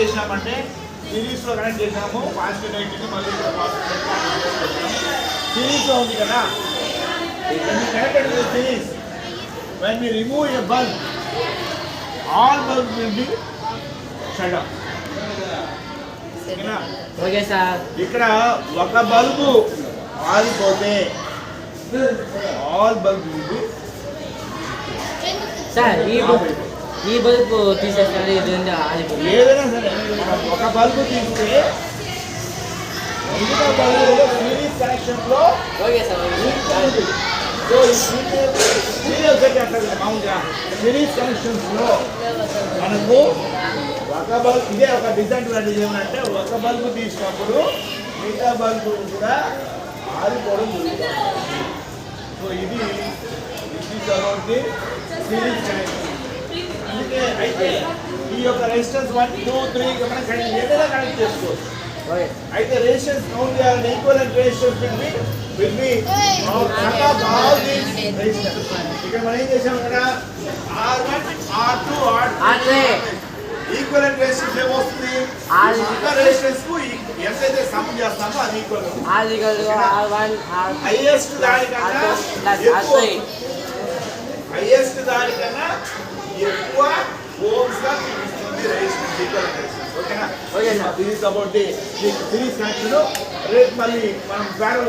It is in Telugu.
చేసినామంటే సిరీస్లో కనెక్ట్ చేసాము పాజిటివ్ నెగిటివ్ మళ్ళీ సిరీస్లో ఉంది కదా connected with series when we remove a bulb all bulbs will be shut down okay sir. ఇక్కడ ఒక బల్బు ఆరిపోతే all bulb will be sir ఈ బల్బు తీసేస్తారు ఇది ఆగిపోతుంది. ఏదైనా సరే ఒక బల్బు తీస్తే మిగతా బల్బులో సిరీస్ కనెక్షన్లో ఓకే సార్. సో ఈ సీరియల్ సెట్ అంటారు మామూలుగా సిరీస్ కనెక్షన్స్లో మనకు ఒక బల్బ్ ఇదే ఒక డిసడ్వాంటేజ్ ఏమంటే ఒక బల్బు తీసినప్పుడు మిగతా బల్బు కూడా ఆరిపోవడం జరుగుతుంది. సో ఇది అబౌట్ ది సిరీస్ కనెక్షన్. అందుకే అయితే ఈ యొక్క రెసిస్టెన్స్ 1 2 3 మనం ఏదైనా కనెక్ట్ చేసుకోవచ్చు. అయితే రెసిస్టెన్స్ కౌంట్ చేయాలంటే equivalent resistance will be cut off all these resistance. ఇక్కడ మనం ఏం చేసాం ఇక్కడ R1 R2 R3 equivalent resistance ఏమొస్తుంది ఆ రెసిస్టెన్స్ కు ఎంతైతే సమ్ చేస్తామో అది ఈక్వల్ హైయెస్ట్ దానికన్నా ఎక్కువ ఓమ్స్ గా చూపిస్తుంది రెసిస్టెన్స్ ఈక్వలెంట్ రెసిస్టెన్స్. ఓకేనా? This is about the series connection. రేపు మళ్ళీ మనం ప్యారల్